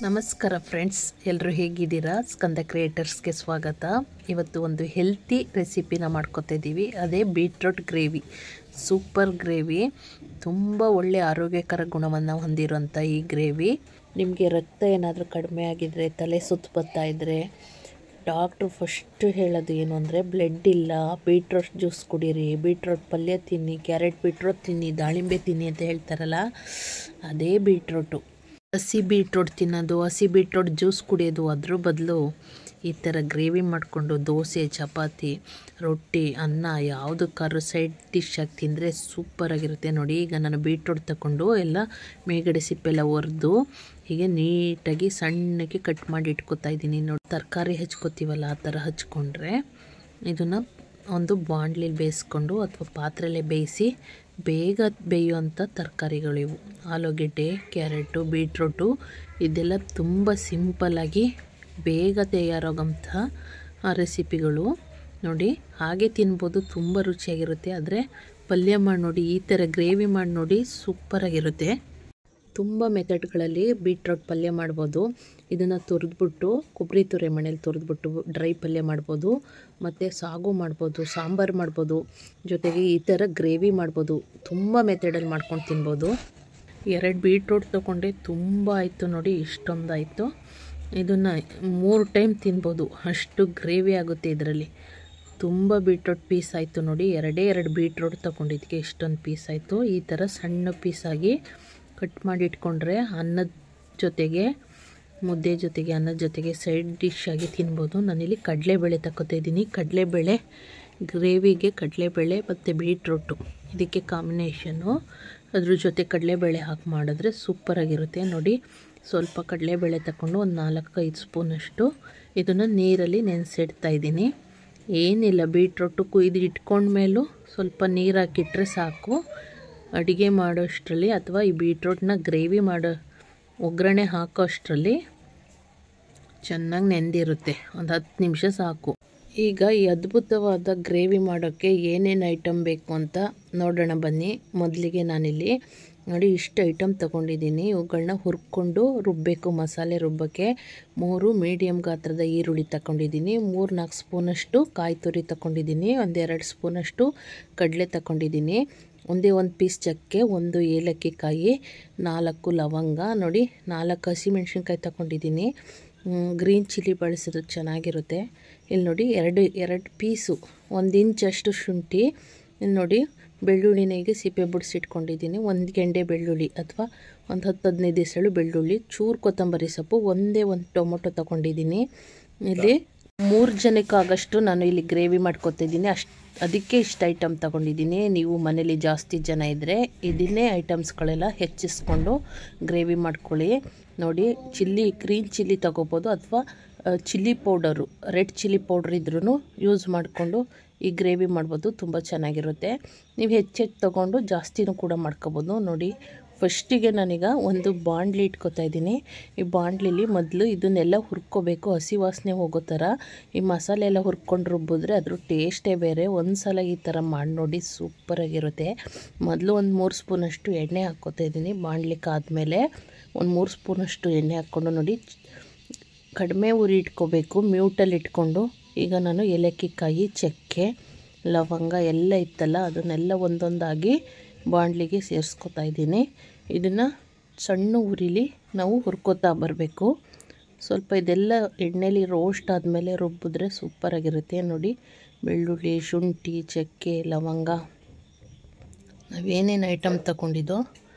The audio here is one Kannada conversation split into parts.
ನಮಸ್ಕಾರ ಫ್ರೆಂಡ್ಸ್, ಎಲ್ಲರೂ ಹೇಗಿದ್ದೀರಾ? ಸ್ಕಂದ ಕ್ರಿಯೇಟರ್ಸ್ಗೆ ಸ್ವಾಗತ. ಇವತ್ತು ಒಂದು ಹೆಲ್ತಿ ರೆಸಿಪಿನ ಮಾಡ್ಕೊತಾ ಇದ್ದೀವಿ. ಅದೇ ಬೀಟ್ರೂಟ್ ಗ್ರೇವಿ. ಸೂಪರ್ ಗ್ರೇವಿ, ತುಂಬ ಒಳ್ಳೆ ಆರೋಗ್ಯಕರ ಗುಣವನ್ನು ಹೊಂದಿರುವಂಥ ಈ ಗ್ರೇವಿ. ನಿಮಗೆ ರಕ್ತ ಏನಾದರೂ ಕಡಿಮೆ ಆಗಿದ್ದರೆ, ತಲೆ ಸುತ್ತು ಬರ್ತಾ ಇದ್ದರೆ, ಡಾಕ್ಟ್ರು ಫಸ್ಟು ಹೇಳೋದು ಏನು ಅಂದರೆ ಬ್ಲಡ್ ಇಲ್ಲ, ಬೀಟ್ರೂಟ್ ಜ್ಯೂಸ್ ಕುಡೀರಿ, ಬೀಟ್ರೂಟ್ ಪಲ್ಯ ತಿನ್ನಿ, ಕ್ಯಾರೆಟ್ ಬೀಟ್ರೂಟ್ ತಿನ್ನಿ, ದಾಳಿಂಬೆ ತಿನ್ನಿ ಅಂತ ಹೇಳ್ತಾರಲ್ಲ, ಅದೇ ಬೀಟ್ರೂಟು. ಹಸಿ ಬೀಟ್ರೂಟ್ ತಿನ್ನೋದು, ಹಸಿ ಬೀಟ್ರೂಟ್ ಜ್ಯೂಸ್ ಕುಡಿಯೋದು, ಅದ್ರ ಬದಲು ಈ ಥರ ಗ್ರೇವಿ ಮಾಡಿಕೊಂಡು ದೋಸೆ, ಚಪಾತಿ, ರೊಟ್ಟಿ, ಅನ್ನ ಯಾವುದಕ್ಕಾದ್ರೂ ಸೈಡ್ ಡಿಶ್ ಆಗಿ ತಿಂದರೆ ಸೂಪರಾಗಿರುತ್ತೆ. ನೋಡಿ, ಈಗ ನಾನು ಬೀಟ್ರೂಟ್ ತಗೊಂಡು ಎಲ್ಲ ಮೇಲ್ಗಡೆ ಸಿಪ್ಪೆಲ್ಲ ಒರೆದು ಹೀಗೆ ನೀಟಾಗಿ ಸಣ್ಣಕ್ಕೆ ಕಟ್ ಮಾಡಿ ಇಟ್ಕೊತಾ ಇದ್ದೀನಿ. ನೋಡಿ, ತರಕಾರಿ ಹಚ್ಕೋತೀವಲ್ಲ ಆ ಥರ ಹಚ್ಕೊಂಡ್ರೆ ಇದನ್ನು ಒಂದು ಬಾಣಲಿಲಿ ಬೇಯಿಸ್ಕೊಂಡು ಅಥವಾ ಪಾತ್ರೆಯಲ್ಲೇ ಬೇಯಿಸಿ ಬೇಗ ಬೇಯುವಂಥ ತರಕಾರಿಗಳಿವು. ಆಲೂಗೆಡ್ಡೆ, ಕ್ಯಾರೆಟು, ಬೀಟ್ರೂಟು ಇದೆಲ್ಲ ತುಂಬ ಸಿಂಪಲ್ಲಾಗಿ ಬೇಗ ತಯಾರಾಗೋಂಥ ರೆಸಿಪಿಗಳು. ನೋಡಿ, ಹಾಗೆ ತಿನ್ಬೋದು, ತುಂಬ ರುಚಿಯಾಗಿರುತ್ತೆ. ಆದರೆ ಪಲ್ಯ ಮಾಡಿ ನೋಡಿ, ಈ ಥರ ಗ್ರೇವಿ ಮಾಡಿ ನೋಡಿ, ಸೂಪರಾಗಿರುತ್ತೆ. ತುಂಬ ಮೆಥಡ್ಗಳಲ್ಲಿ ಬೀಟ್ರೂಟ್ ಪಲ್ಯ ಮಾಡ್ಬೋದು. ಇದನ್ನು ತುರಿದ್ಬಿಟ್ಟು, ಕೊಬ್ಬರಿ ತುರಿ ಮನೇಲಿ ತುರಿದ್ಬಿಟ್ಟು ಡ್ರೈ ಪಲ್ಯ ಮಾಡ್ಬೋದು, ಮತ್ತು ಸಾಗು ಮಾಡ್ಬೋದು, ಸಾಂಬಾರು ಮಾಡ್ಬೋದು, ಜೊತೆಗೆ ಈ ಥರ ಗ್ರೇವಿ ಮಾಡ್ಬೋದು. ತುಂಬ ಮೆಥಡಲ್ಲಿ ಮಾಡ್ಕೊಂಡು ತಿನ್ಬೋದು. 2 ಬೀಟ್ರೂಟ್ ತೊಗೊಂಡೆ, ತುಂಬ ಆಯಿತು ನೋಡಿ, ಇಷ್ಟೊಂದಾಯಿತು. ಇದನ್ನು 3 ಟೈಮ್ ತಿನ್ಬೋದು, ಅಷ್ಟು ಗ್ರೇವಿ ಆಗುತ್ತೆ ಇದರಲ್ಲಿ. ತುಂಬ ಬೀಟ್ರೂಟ್ ಪೀಸ್ ಆಯಿತು ನೋಡಿ. 2 ಬೀಟ್ರೂಟ್ ತೊಗೊಂಡಿದ್ದಕ್ಕೆ ಇಷ್ಟೊಂದು ಪೀಸ್ ಆಯಿತು. ಈ ಥರ ಸಣ್ಣ ಪೀಸಾಗಿ ಕಟ್ ಮಾಡಿ ಇಟ್ಕೊಂಡ್ರೆ ಅನ್ನದ ಜೊತೆಗೆ, ಮುದ್ದೆ ಜೊತೆಗೆ, ಅನ್ನದ ಜೊತೆಗೆ ಸೈಡ್ ಡಿಶ್ ಆಗಿ ತಿನ್ಬೋದು. ನಾನಿಲ್ಲಿ ಕಡಲೆಬೇಳೆ ತಗೋತಾ ಇದ್ದೀನಿ. ಕಡಲೆಬೇಳೆ ಗ್ರೇವಿಗೆ ಕಡಲೆಬೇಳೆ ಮತ್ತು ಬೀಟ್ರೂಟು ಇದಕ್ಕೆ ಕಾಂಬಿನೇಷನ್ನು. ಅದ್ರ ಜೊತೆ ಕಡಲೆಬೇಳೆ ಹಾಕಿ ಮಾಡಿದ್ರೆ ಸೂಪರಾಗಿರುತ್ತೆ. ನೋಡಿ, ಸ್ವಲ್ಪ ಕಡಲೆಬೇಳೆ ತಗೊಂಡು ಒಂದು 4-5 ಸ್ಪೂನಷ್ಟು ಇದನ್ನು ನೀರಲ್ಲಿ ನೆನೆಸಿಡ್ತಾ ಇದ್ದೀನಿ. ಏನಿಲ್ಲ, ಬೀಟ್ರೂಟು ಕುಯ್ದು ಇಟ್ಕೊಂಡ್ಮೇಲೂ ಸ್ವಲ್ಪ ನೀರು ಹಾಕಿಟ್ರೆ ಸಾಕು. ಅಡುಗೆ ಮಾಡೋಷ್ಟರಲ್ಲಿ ಅಥವಾ ಈ ಬೀಟ್ರೂಟ್ನ ಗ್ರೇವಿ ಮಾಡೋ ಒಗ್ಗರಣೆ ಹಾಕೋ ಅಷ್ಟರಲ್ಲಿ ಚೆನ್ನಾಗಿ ನೆಂದಿರುತ್ತೆ. ಒಂದು 10 ನಿಮಿಷ ಸಾಕು. ಈಗ ಈ ಅದ್ಭುತವಾದ ಗ್ರೇವಿ ಮಾಡೋಕ್ಕೆ ಏನೇನು ಐಟಮ್ ಬೇಕು ಅಂತ ನೋಡೋಣ ಬನ್ನಿ. ಮೊದಲಿಗೆ ನಾನಿಲ್ಲಿ ನೋಡಿ ಇಷ್ಟು ಐಟಮ್ ತೊಗೊಂಡಿದ್ದೀನಿ. ಇವುಗಳನ್ನ ಹುರ್ಕೊಂಡು ರುಬ್ಬಬೇಕು. ಮಸಾಲೆ ರುಬ್ಬಕ್ಕೆ 3 ಮೀಡಿಯಮ್ ಗಾತ್ರದ ಈರುಳ್ಳಿ ತಗೊಂಡಿದ್ದೀನಿ, 3-4 ಸ್ಪೂನಷ್ಟು ಕಾಯಿ ತುರಿ ತಗೊಂಡಿದ್ದೀನಿ, 1-2 ಸ್ಪೂನಷ್ಟು ಕಡಲೆ ತಗೊಂಡಿದ್ದೀನಿ, ಒಂದೇ 1 ಪೀಸ್ ಚಕ್ಕೆ, 1 ಏಲಕ್ಕಿ ಕಾಯಿ, 4 ಲವಂಗ, ನೋಡಿ 4 ಹಸಿಮೆಣ್ಸಿನ್ಕಾಯಿ ತಗೊಂಡಿದ್ದೀನಿ. ಗ್ರೀನ್ ಚಿಲ್ಲಿ ಬಳಸಿದ್ರೆ ಚೆನ್ನಾಗಿರುತ್ತೆ. ಇಲ್ಲಿ ನೋಡಿ 2 ಪೀಸು 1 ಇಂಚಷ್ಟು ಶುಂಠಿ. ಇಲ್ಲಿ ನೋಡಿ ಬೆಳ್ಳುಳ್ಳಿನ ಈಗ ಸಿಪ್ಪೆ ಬಿಡಿಸಿಟ್ಕೊಂಡಿದ್ದೀನಿ. 1 ಗೆಂಡೆ ಬೆಳ್ಳುಳ್ಳಿ ಅಥವಾ ಒಂದು 10-15 ಎಸಳು ಬೆಳ್ಳುಳ್ಳಿ, ಚೂರು ಕೊತ್ತಂಬರಿ ಸೊಪ್ಪು, ಒಂದೇ 1 ಟೊಮೊಟೊ ತೊಗೊಂಡಿದ್ದೀನಿ. ಇಲ್ಲಿ 3 ಜನಕ್ಕಾಗಷ್ಟು ನಾನು ಇಲ್ಲಿ ಗ್ರೇವಿ ಮಾಡ್ಕೊತಿದ್ದೀನಿ. ಅದಕ್ಕೆ ಇಷ್ಟು ಐಟಮ್ ತೊಗೊಂಡಿದ್ದೀನಿ. ನೀವು ಮನೇಲಿ ಜಾಸ್ತಿ ಜನ ಇದ್ದರೆ ಇದನ್ನೇ ಐಟಮ್ಸ್ಗಳೆಲ್ಲ ಹೆಚ್ಚಿಸ್ಕೊಂಡು ಗ್ರೇವಿ ಮಾಡ್ಕೊಳ್ಳಿ. ನೋಡಿ, ಗ್ರೀನ್ ಚಿಲ್ಲಿ ತೊಗೋಬೋದು ಅಥವಾ chilli powder, red chilli powder ಇದ್ರೂ ಯೂಸ್ ಮಾಡಿಕೊಂಡು ಈ ಗ್ರೇವಿ ಮಾಡ್ಬೋದು. ತುಂಬ ಚೆನ್ನಾಗಿರುತ್ತೆ. ನೀವು ಹೆಚ್ಚೆಚ್ಚು ತೊಗೊಂಡು ಜಾಸ್ತಿನೂ ಕೂಡ ಮಾಡ್ಕೊಬೋದು. ನೋಡಿ, ಫಸ್ಟಿಗೆ ನಾನೀಗ ಒಂದು ಬಾಣಲಿ ಇಟ್ಕೊತಾ ಇದ್ದೀನಿ. ಈ ಬಾಣಲಿಲಿ ಮೊದಲು ಇದನ್ನೆಲ್ಲ ಹುರ್ಕೋಬೇಕು, ಹಸಿ ವಾಸನೆ ಹೋಗೋ ಥರ. ಈ ಮಸಾಲೆ ಎಲ್ಲ ಹುರ್ಕೊಂಡು ರುಬ್ಬಿದ್ರೆ ಅದ್ರ ಟೇಸ್ಟೇ ಬೇರೆ. ಒಂದು ಸಲ ಈ ಥರ ಮಾಡಿ ನೋಡಿ, ಸೂಪರಾಗಿರುತ್ತೆ. ಮೊದಲು ಒಂದು 3 ಸ್ಪೂನಷ್ಟು ಎಣ್ಣೆ ಹಾಕ್ಕೋತಾ ಇದ್ದೀನಿ. ಬಾಣಲಿಕ್ಕೆ ಆದಮೇಲೆ ಒಂದು 3 ಸ್ಪೂನಷ್ಟು ಎಣ್ಣೆ ಹಾಕ್ಕೊಂಡು ನೋಡಿ, ಕಡಿಮೆ ಉರಿ ಇಟ್ಕೋಬೇಕು, ಮ್ಯೂಟಲ್ಲಿ ಇಟ್ಕೊಂಡು. ಈಗ ನಾನು ಏಲಕ್ಕಿ ಕಾಯಿ, ಚಕ್ಕೆ, ಲವಂಗ ಎಲ್ಲ ಇತ್ತಲ್ಲ ಅದನ್ನೆಲ್ಲ ಒಂದೊಂದಾಗಿ ಬಾಣಲಿಗೆ ಸೇರಿಸ್ಕೊತಾ ಇದ್ದೀನಿ. ಇದನ್ನು ಸಣ್ಣ ಉರಿಲಿ ನಾವು ಹುರ್ಕೋತಾ ಬರಬೇಕು. ಸ್ವಲ್ಪ ಇದೆಲ್ಲ ಎಣ್ಣೆಲಿ ರೋಸ್ಟ್ ಆದಮೇಲೆ ರುಬ್ಬಿದ್ರೆ ಸೂಪರಾಗಿರುತ್ತೆ. ನೋಡಿ, ಬೆಳ್ಳುಳ್ಳಿ, ಶುಂಠಿ, ಚಕ್ಕೆ, ಲವಂಗ, ನಾವೇನೇನು ಐಟಮ್ ತಗೊಂಡಿದ್ದೋ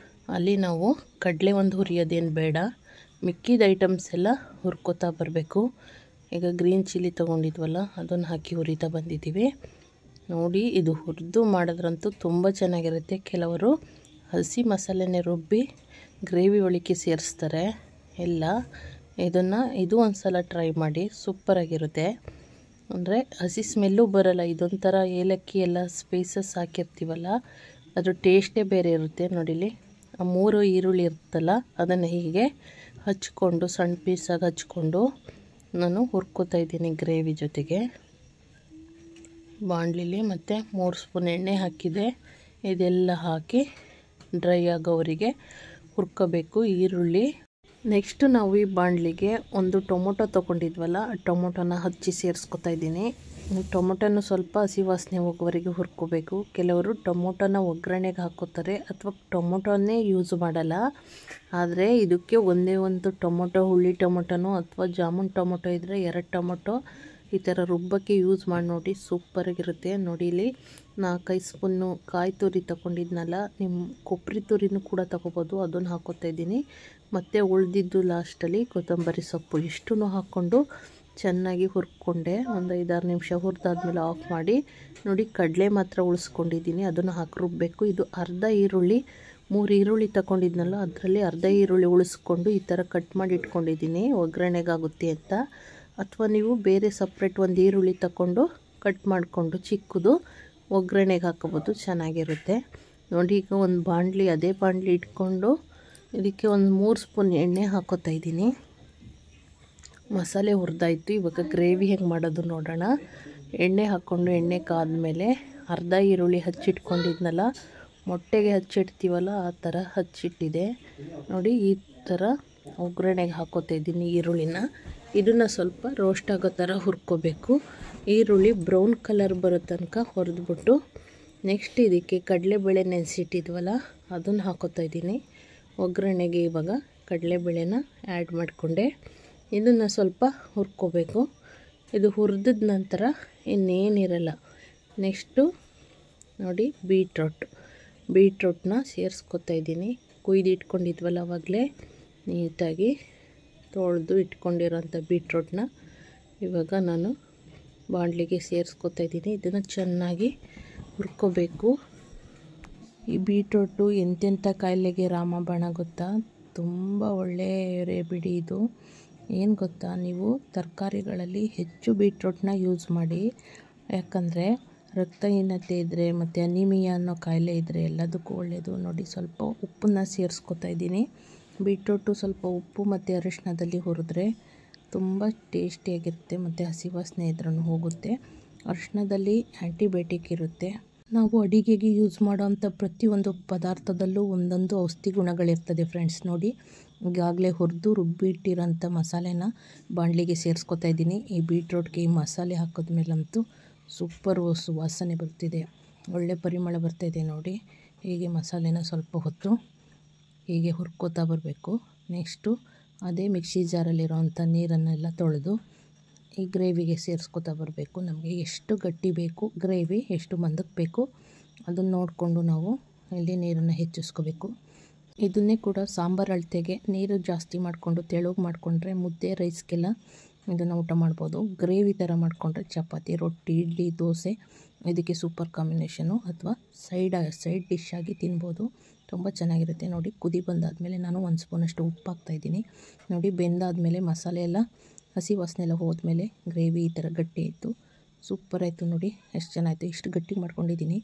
ಅಲ್ಲಿ ನಾವು ಕಡಲೆ ಒಂದು ಹುರಿಯೋದೇನು ಬೇಡ, ಮಿಕ್ಕಿದ ಐಟಮ್ಸ್ ಎಲ್ಲ ಹುರ್ಕೋತಾ ಬರಬೇಕು. ಈಗ ಗ್ರೀನ್ ಚಿಲ್ಲಿ ತೊಗೊಂಡಿದ್ವಲ್ಲ ಅದನ್ನು ಹಾಕಿ ಹುರಿತಾ ಬಂದಿದ್ದೀವಿ. ನೋಡಿ, ಇದು ಹುರಿದು ಮಾಡಿದ್ರಂತೂ ತುಂಬ ಚೆನ್ನಾಗಿರುತ್ತೆ. ಕೆಲವರು ಹಸಿ ಮಸಾಲೆನೇ ರುಬ್ಬಿ ಗ್ರೇವಿ ಒಳಗೆ ಸೇರಿಸ್ತಾರೆ ಎಲ್ಲ. ಇದು ಒಂದು ಸಲ ಟ್ರೈ ಮಾಡಿ, ಸೂಪರಾಗಿರುತ್ತೆ. ಅಂದರೆ ಹಸಿ ಸ್ಮೆಲ್ಲು ಬರೋಲ್ಲ. ಇದೊಂಥರ ಏಲಕ್ಕಿ ಎಲ್ಲ ಸ್ಪೈಸಸ್ ಹಾಕಿರ್ತೀವಲ್ಲ, ಅದ್ರ ಟೇಸ್ಟೇ ಬೇರೆ ಇರುತ್ತೆ. ನೋಡಿಲಿ, 3 ಈರುಳ್ಳಿ ಇರುತ್ತಲ್ಲ ಅದನ್ನು ಹೀಗೆ ಹಚ್ಕೊಂಡು ಸಣ್ಣ ಪೀಸಾಗಿ ಹಚ್ಕೊಂಡು ನಾನು ಹುರ್ಕೋತಾ ಇದ್ದೀನಿ ಗ್ರೇವಿ ಜೊತೆಗೆ. ಬಾಣಲಿಲಿ ಮತ್ತು 3 ಸ್ಪೂನ್ ಎಣ್ಣೆ ಹಾಕಿದೆ. ಇದೆಲ್ಲ ಹಾಕಿ ಡ್ರೈ ಆಗೋವರೆಗೆ ಹುರ್ಕೋಬೇಕು. ಈರುಳ್ಳಿ ನೆಕ್ಸ್ಟು ನಾವು ಈ ಬಾಣಲಿಗೆ ಒಂದು ಟೊಮೊಟೊ ತೊಗೊಂಡಿದ್ವಲ್ಲ, ಟೊಮೊಟೊನ ಹಚ್ಚಿ ಸೇರಿಸ್ಕೊತಾ ಇದ್ದೀನಿ. ಟೊಮೊಟೊನ ಸ್ವಲ್ಪ ಹಸಿ ವಾಸನೆ ಹೋಗೋವರೆಗೆ ಹುರ್ಕೋಬೇಕು. ಕೆಲವರು ಟೊಮೊಟೊನ ಒಗ್ಗರಣೆಗೆ ಹಾಕೋತಾರೆ ಅಥವಾ ಟೊಮೊಟೊನೇ ಯೂಸ್ ಮಾಡಲ್ಲ. ಆದರೆ ಇದಕ್ಕೆ ಒಂದೇ ಒಂದು ಟೊಮೊಟೊ, ಹುಳಿ ಟೊಮೊಟೊನೋ ಅಥವಾ ಜಾಮೂನ್ ಟೊಮೊಟೊ ಇದ್ದರೆ 2 ಟೊಮೊಟೊ ಈ ಥರ ರುಬ್ಬಕ್ಕೆ ಯೂಸ್ ಮಾಡಿ ನೋಡಿ, ಸೂಪರಾಗಿರುತ್ತೆ. ನೋಡಿ ಇಲ್ಲಿ 4-5 ಸ್ಪೂನು ಕಾಯಿ ತುರಿ ತೊಗೊಂಡಿದ್ನಲ್ಲ, ನಿಮ್ಮ ಕೊಬ್ಬರಿ ತುರಿನೂ ಕೂಡ ತೊಗೋಬೋದು, ಅದನ್ನು ಹಾಕೋತಾ ಇದ್ದೀನಿ. ಮತ್ತು ಉಳಿದಿದ್ದು ಲಾಸ್ಟಲ್ಲಿ ಕೊತ್ತಂಬರಿ ಸೊಪ್ಪು ಇಷ್ಟೂ ಹಾಕ್ಕೊಂಡು ಚೆನ್ನಾಗಿ ಹುರ್ಕೊಂಡೆ. ಒಂದು 5-6 ನಿಮಿಷ ಹುರಿದಾದ್ಮೇಲೆ ಆಫ್ ಮಾಡಿ. ನೋಡಿ ಕಡಲೆ ಮಾತ್ರ ಉಳಿಸ್ಕೊಂಡಿದ್ದೀನಿ, ಅದನ್ನು ಹಾಕಿ ರುಬ್ಬಬೇಕು. ಇದು ಅರ್ಧ ಈರುಳ್ಳಿ, 3 ಈರುಳ್ಳಿ ತಗೊಂಡಿದ್ನಲ್ಲ ಅದರಲ್ಲಿ ಅರ್ಧ ಈರುಳ್ಳಿ ಉಳಿಸ್ಕೊಂಡು ಈ ಥರ ಕಟ್ ಮಾಡಿ ಇಟ್ಕೊಂಡಿದ್ದೀನಿ ಒಗ್ಗರಣೆಗಾಗುತ್ತೆ ಅಂತ. ಅಥವಾ ನೀವು ಬೇರೆ ಸಪ್ರೇಟ್ ಒಂದು ಈರುಳ್ಳಿ ತಗೊಂಡು ಕಟ್ ಮಾಡಿಕೊಂಡು ಚಿಕ್ಕದು ಒಗ್ಗರಣೆಗೆ ಹಾಕೋಬೋದು, ಚೆನ್ನಾಗಿರುತ್ತೆ. ನೋಡಿ ಈಗ ಒಂದು ಬಾಣಲಿ, ಅದೇ ಬಾಣಲಿ ಇಟ್ಕೊಂಡು ಇದಕ್ಕೆ ಒಂದು 3 ಸ್ಪೂನ್ ಎಣ್ಣೆ ಹಾಕೋತಾ ಇದ್ದೀನಿ. ಮಸಾಲೆ ಹುರಿದಾಯಿತು. ಇವಾಗ ಗ್ರೇವಿ ಹೇಗೆ ಮಾಡೋದು ನೋಡೋಣ. ಎಣ್ಣೆ ಹಾಕ್ಕೊಂಡು ಎಣ್ಣೆ ಕಾದ್ಮೇಲೆ ಅರ್ಧ ಈರುಳ್ಳಿ ಹಚ್ಚಿಟ್ಕೊಂಡಿದ್ನಲ್ಲ, ಮೊಟ್ಟೆಗೆ ಹಚ್ಚಿಡ್ತೀವಲ್ಲ ಆ ಥರ ಹಚ್ಚಿಟ್ಟಿದೆ. ನೋಡಿ ಈ ಥರ ಒಗ್ಗರಣೆಗೆ ಹಾಕೋತಾ ಇದ್ದೀನಿ ಈರುಳ್ಳಿನ. ಇದನ್ನು ಸ್ವಲ್ಪ ರೋಸ್ಟ್ ಆಗೋ ಥರ ಹುರ್ಕೋಬೇಕು. ಈರುಳ್ಳಿ ಬ್ರೌನ್ ಕಲರ್ ಬರೋ ತನಕ ಹುರಿದ್ಬಿಟ್ಟು ನೆಕ್ಸ್ಟ್ ಇದಕ್ಕೆ ಕಡಲೆಬೇಳೆ ನೆನೆಸಿಟ್ಟಿದ್ವಲ್ಲ ಅದನ್ನು ಹಾಕೋತಾ ಇದ್ದೀನಿ ಒಗ್ಗರಣೆಗೆ. ಇವಾಗ ಕಡಲೆಬೇಳೆನ ಆ್ಯಡ್ ಮಾಡಿಕೊಂಡೆ. ಇದನ್ನು ಸ್ವಲ್ಪ ಹುರ್ಕೋಬೇಕು. ಇದು ಹುರಿದ ನಂತರ ಇನ್ನೇನಿರಲ್ಲ. ನೆಕ್ಸ್ಟು ನೋಡಿ ಬೀಟ್ರೋಟ್ನ ಸೇರಿಸ್ಕೊತಾ ಇದ್ದೀನಿ. ಇಟ್ಕೊಂಡಿದ್ವಲ್ಲ ಆವಾಗಲೇ ನೀಟಾಗಿ ತೊಳೆದು ಇಟ್ಕೊಂಡಿರೋಂಥ ಬೀಟ್ರೋಟ್ನ ಇವಾಗ ನಾನು ಬಾಣಲಿಗೆ ಸೇರಿಸ್ಕೊತಾ ಇದ್ದೀನಿ. ಇದನ್ನು ಚೆನ್ನಾಗಿ ಹುರ್ಕೋಬೇಕು. ಈ ಬೀಟ್ರೋಟು ಎಂತೆಂಥ ಕಾಯಿಲೆಗೆ ರಾಮಬಾಣ ಗೊತ್ತಾ, ತುಂಬ ಒಳ್ಳೆಯ ರೆಮಿಡಿ ಇದು. ಏನು ಗೊತ್ತಾ, ನೀವು ತರಕಾರಿಗಳಲ್ಲಿ ಹೆಚ್ಚು ಬೀಟ್ರೋಟ್ನ ಯೂಸ್ ಮಾಡಿ. ಯಾಕಂದರೆ ರಕ್ತಹೀನತೆ ಇದ್ದರೆ ಮತ್ತು ಅನಿಮಿಯಾ ಅನ್ನೋ ಕಾಯಿಲೆ ಇದ್ದರೆ ಎಲ್ಲದಕ್ಕೂ ಒಳ್ಳೆಯದು. ನೋಡಿ ಸ್ವಲ್ಪ ಉಪ್ಪನ್ನ ಸೇರಿಸ್ಕೊತಾ ಇದ್ದೀನಿ. ಬೀಟ್ರೋಟು ಸ್ವಲ್ಪ ಉಪ್ಪು ಮತ್ತು ಅರಿಶಿಣದಲ್ಲಿ ಹುರಿದ್ರೆ ತುಂಬ ಟೇಸ್ಟಿಯಾಗಿರುತ್ತೆ ಮತ್ತು ಹಸಿ ವಾಸನೆ ಇದ್ರೂ ಹೋಗುತ್ತೆ. ಅರಿಶಿಣದಲ್ಲಿ ಆ್ಯಂಟಿಬಯೋಟಿಕ್ ಇರುತ್ತೆ. ನಾವು ಅಡಿಗೆಗೆ ಯೂಸ್ ಮಾಡೋವಂಥ ಪ್ರತಿಯೊಂದು ಪದಾರ್ಥದಲ್ಲೂ ಒಂದೊಂದು ಔಷಧಿ ಗುಣಗಳಿರ್ತದೆ ಫ್ರೆಂಡ್ಸ್. ನೋಡಿ ಈಗಾಗಲೇ ಹುರಿದು ರುಬ್ಬಿಟ್ಟಿರೋಂಥ ಮಸಾಲೆನ ಬಾಣಲಿಗೆ ಸೇರಿಸ್ಕೊತಾ ಇದ್ದೀನಿ. ಈ ಬೀಟ್ರೋಟ್ಗೆ ಈ ಮಸಾಲೆ ಹಾಕಿದ್ಮೇಲಂತೂ ಸೂಪರ್ ವಾಸನೆ ಬರ್ತಿದೆ, ಒಳ್ಳೆ ಪರಿಮಳ ಬರ್ತಾಯಿದೆ. ನೋಡಿ ಹೀಗೆ ಮಸಾಲೆನ ಸ್ವಲ್ಪ ಹೊತ್ತು ಹೀಗೆ ಹುರ್ಕೋತಾ ಬರಬೇಕು. ನೆಕ್ಸ್ಟು ಅದೇ ಮಿಕ್ಸಿ ಜಾರಲ್ಲಿರೋವಂಥ ನೀರನ್ನೆಲ್ಲ ತೊಳೆದು ಈ ಗ್ರೇವಿಗೆ ಸೇರಿಸ್ಕೊತಾ ಬರಬೇಕು. ನಮಗೆ ಎಷ್ಟು ಗಟ್ಟಿ ಬೇಕು ಗ್ರೇವಿ, ಎಷ್ಟು ಮಂದಕ್ಕೆ ಬೇಕು ಅದನ್ನು ನೋಡಿಕೊಂಡು ನಾವು ಇಲ್ಲಿ ನೀರನ್ನು ಹೆಚ್ಚಿಸ್ಕೋಬೇಕು. ಇದನ್ನೇ ಕೂಡ ಸಾಂಬಾರು ಅಳತೆಗೆ ನೀರು ಜಾಸ್ತಿ ಮಾಡಿಕೊಂಡು ತೆಳುಗೆ ಮಾಡಿಕೊಂಡ್ರೆ ಮುದ್ದೆ ರೈಸ್ಗೆಲ್ಲ ಇದನ್ನು ಊಟ ಮಾಡ್ಬೋದು. ಗ್ರೇವಿ ಥರ ಮಾಡಿಕೊಂಡ್ರೆ ಚಪಾತಿ, ರೊಟ್ಟಿ, ಇಡ್ಲಿ, ದೋಸೆ ಇದಕ್ಕೆ ಸೂಪರ್ ಕಾಂಬಿನೇಷನು. ಅಥವಾ ಸೈಡ್ ಡಿಶ್ ಆಗಿ ತಿನ್ಬೋದು, ತುಂಬ ಚೆನ್ನಾಗಿರುತ್ತೆ. ನೋಡಿ ಕುದಿ ಬಂದಾದಮೇಲೆ ನಾನು 1 ಸ್ಪೂನಷ್ಟು ಉಪ್ಪು ಹಾಕ್ತಾಯಿದ್ದೀನಿ. ನೋಡಿ ಬೆಂದಾದಮೇಲೆ ಮಸಾಲೆ ಎಲ್ಲ ಹಸಿ ವಾಸನೆ ಎಲ್ಲ ಹೋದ್ಮೇಲೆ ಗ್ರೇವಿ ಈ ಥರ ಗಟ್ಟಿ ಆಯಿತು, ಸೂಪರ್ ಆಯಿತು. ನೋಡಿ ಎಷ್ಟು ಚೆನ್ನಾಯಿತು. ಇಷ್ಟು ಗಟ್ಟಿ ಮಾಡ್ಕೊಂಡಿದ್ದೀನಿ.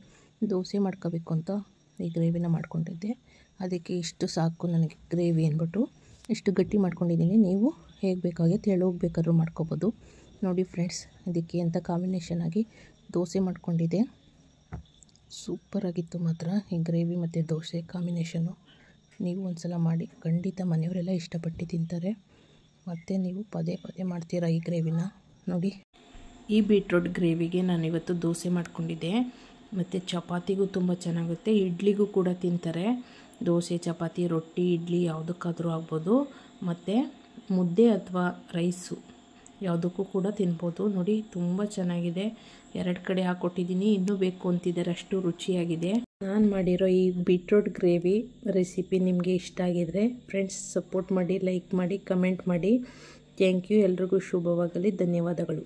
ದೋಸೆ ಮಾಡ್ಕೋಬೇಕು ಅಂತ ಈ ಗ್ರೇವಿನ ಮಾಡ್ಕೊಂಡಿದ್ದೆ, ಅದಕ್ಕೆ ಇಷ್ಟು ಸಾಕು ನನಗೆ ಗ್ರೇವಿ ಅಂದ್ಬಿಟ್ಟು ಇಷ್ಟು ಗಟ್ಟಿ ಮಾಡ್ಕೊಂಡಿದ್ದೀನಿ. ನೀವು ಹೇಗೆ ಬೇಕಾಗಿ ತೆಳುಗೆ ಬೇಕಾದ್ರೂ ಮಾಡ್ಕೋಬೋದು. ನೋಡಿ ಫ್ರೆಂಡ್ಸ್, ಇದಕ್ಕೆ ಎಂಥ ಕಾಂಬಿನೇಷನ್ ಆಗಿ ದೋಸೆ ಮಾಡ್ಕೊಂಡಿದ್ದೆ, ಸೂಪರಾಗಿತ್ತು ಮಾತ್ರ ಈ ಗ್ರೇವಿ ಮತ್ತು ದೋಸೆ ಕಾಂಬಿನೇಷನ್ನು. ನೀವು ಒಂದು ಸಲ ಮಾಡಿ, ಖಂಡಿತ ಮನೆಯವರೆಲ್ಲ ಇಷ್ಟಪಟ್ಟು ತಿಂತಾರೆ. ಮತ್ತು ನೀವು ಪದೇ ಪದೇ ಮಾಡ್ತೀರಾ ಈ ಗ್ರೇವಿನ. ನೋಡಿ ಈ ಬೀಟ್ರೋಟ್ ಗ್ರೇವಿಗೆ ನಾನಿವತ್ತು ದೋಸೆ ಮಾಡ್ಕೊಂಡಿದ್ದೆ, ಮತ್ತು ಚಪಾತಿಗೂ ತುಂಬ ಚೆನ್ನಾಗುತ್ತೆ, ಇಡ್ಲಿಗೂ ಕೂಡ ತಿಂತಾರೆ. ದೋಸೆ, ಚಪಾತಿ, ರೊಟ್ಟಿ, ಇಡ್ಲಿ ಯಾವುದಕ್ಕಾದರೂ ಆಗ್ಬೋದು. ಮತ್ತು ಮುದ್ದೆ ಅಥವಾ ರೈಸು ಯಾವುದಕ್ಕೂ ಕೂಡ ತಿನ್ಬೋದು. ನೋಡಿ ತುಂಬ ಚೆನ್ನಾಗಿದೆ. 2 ಕಡೆ ಹಾಕ್ಕೊಟ್ಟಿದ್ದೀನಿ, ಇನ್ನೂ ಬೇಕು ಅಂತಿದ್ದಾರೆ, ಅಷ್ಟು ರುಚಿಯಾಗಿದೆ. ನಾನು ಮಾಡಿರೋ ಈ ಬೀಟ್ರೋಟ್ ಗ್ರೇವಿ ರೆಸಿಪಿ ನಿಮಗೆ ಇಷ್ಟ ಆಗಿದರೆ ಫ್ರೆಂಡ್ಸ್ ಸಪೋರ್ಟ್ ಮಾಡಿ, ಲೈಕ್ ಮಾಡಿ, ಕಮೆಂಟ್ ಮಾಡಿ. Thank you. ಎಲ್ರಿಗೂ ಶುಭವಾಗಲಿ. ಧನ್ಯವಾದಗಳು.